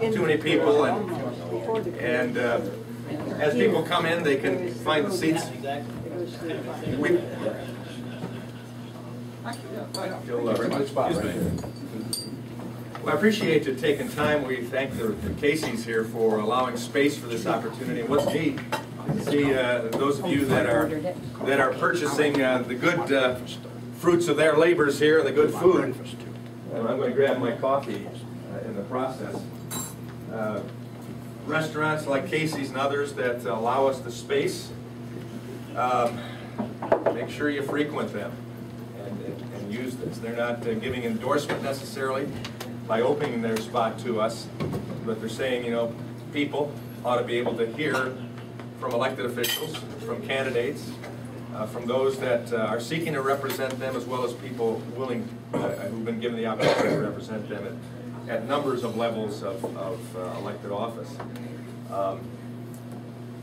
Too many people, and as people come in, they can find the seats. Well, I appreciate you taking time. We thank the Caseys here for allowing space for this opportunity. And what's neat to see those of you that are purchasing the good fruits of their labors here, the good food. I'm going to grab my coffee in the process. Restaurants like Casey's and others that allow us the space, make sure you frequent them and use this. They're not giving endorsement necessarily by opening their spot to us, but they're saying, you know, people ought to be able to hear from elected officials, from candidates, from those that are seeking to represent them, as well as people willing, who've been given the opportunity to represent them at numbers of levels of elected office.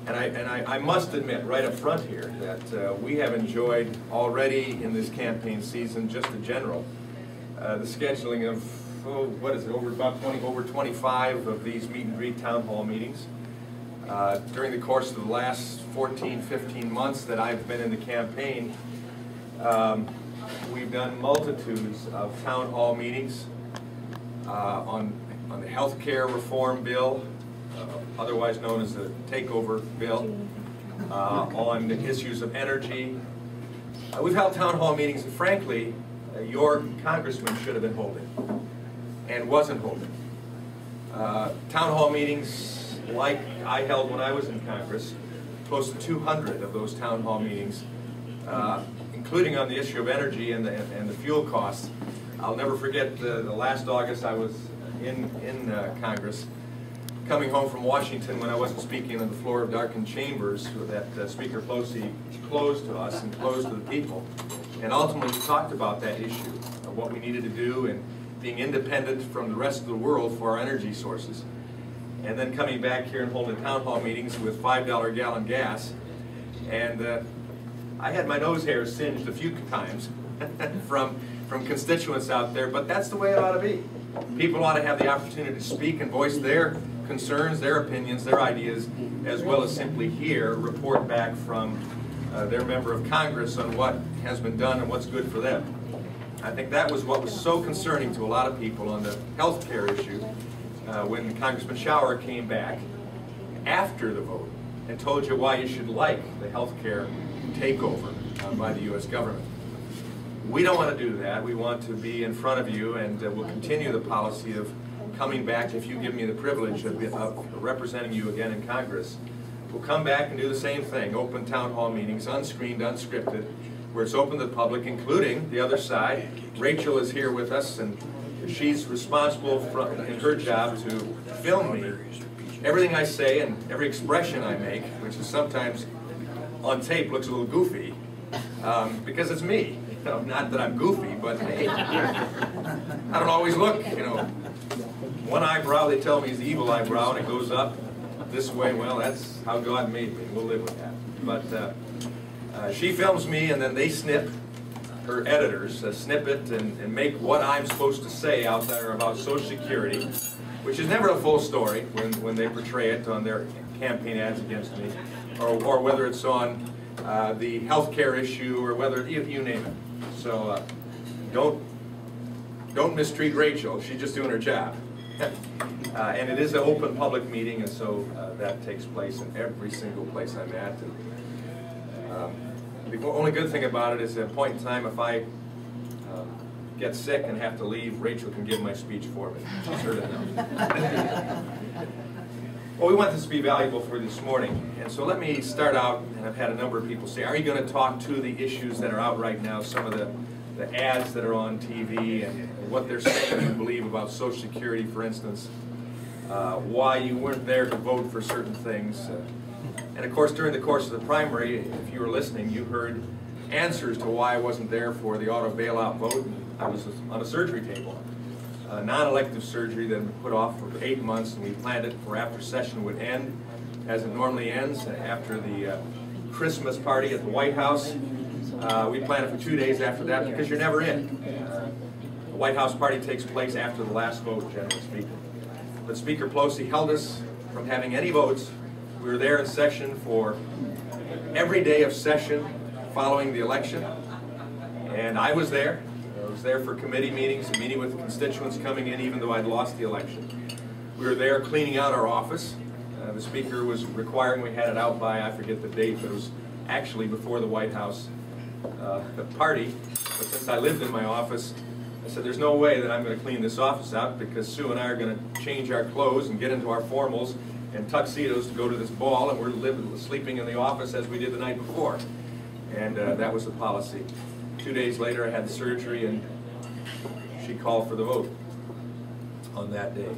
And I must admit right up front here that we have enjoyed already in this campaign season, just in general, the scheduling of, what is it, over 25 of these meet and greet town hall meetings. During the course of the last 14, 15 months that I've been in the campaign, we've done multitudes of town hall meetings on the health care reform bill, otherwise known as the takeover bill, on the issues of energy. We've held town hall meetings that, frankly, your congressman should have been holding and wasn't holding. Town hall meetings like I held when I was in Congress, close to 200 of those town hall meetings, including on the issue of energy and the fuel costs. I'll never forget the last August I was in Congress, coming home from Washington when I wasn't speaking on the floor of darkened chambers, that Speaker Pelosi closed to us and closed to the people, and ultimately talked about that issue of what we needed to do and being independent from the rest of the world for our energy sources. And then coming back here and holding town hall meetings with $5 a gallon gas, and I had my nose hairs singed a few times from constituents out there, but that's the way it ought to be. People ought to have the opportunity to speak and voice their concerns, their opinions, their ideas, as well as simply hear, report back from their member of Congress on what has been done and what's good for them. I think that was what was so concerning to a lot of people on the health care issue when Congressman Shower came back after the vote and told you why you should like the health care takeover by the U.S. government. We don't want to do that. We want to be in front of you, and we'll continue the policy of coming back, if you give me the privilege of representing you again in Congress. We'll come back and do the same thing, open town hall meetings, unscreened, unscripted, where it's open to the public, including the other side. Rachel is here with us, and she's responsible in her job to film me. Everything I say and every expression I make, which is sometimes on tape looks a little goofy, because it's me. You know, not that I'm goofy, but hey, I don't always look, you know. One eyebrow, they tell me, is the evil eyebrow, and it goes up this way. Well, that's how God made me. We'll live with that. But she films me, and then they snip, her editors, snip it and make what I'm supposed to say out there about Social Security, which is never a full story when they portray it on their campaign ads against me, or whether it's on the health care issue, or whether, you name it. So don't mistreat Rachel. She's just doing her job. And it is an open public meeting, and so that takes place in every single place I'm at. And, the only good thing about it is at a point in time, if I get sick and have to leave, Rachel can give my speech for me. She's heard enough. Well, we want this to be valuable for this morning, and so let me start out, and I've had a number of people say, are you going to talk to the issues that are out right now, some of the ads that are on TV, and what they're saying you believe about Social Security, for instance, why you weren't there to vote for certain things. And of course, during the course of the primary, if you were listening, you heard answers to why I wasn't there for the auto bailout vote. I was on a surgery table. Non-elective surgery that had been put off for 8 months, and we planned it for after session would end, as it normally ends, after the Christmas party at the White House. We planned it for 2 days after that, because you're never in. The White House party takes place after the last vote, generally speaking. but Speaker Pelosi held us from having any votes. We were there in session for every day of session following the election, and I was there. I was there for committee meetings and meeting with constituents coming in even though I'd lost the election. We were there cleaning out our office. The Speaker was requiring we had it out by, I forget the date, but it was actually before the White House party. But since I lived in my office, I said there's no way that I'm going to clean this office out because Sue and I are going to change our clothes and get into our formals and tuxedos to go to this ball, and we're sleeping in the office as we did the night before. And that was the policy. 2 days later I had the surgery and she called for the vote on that day.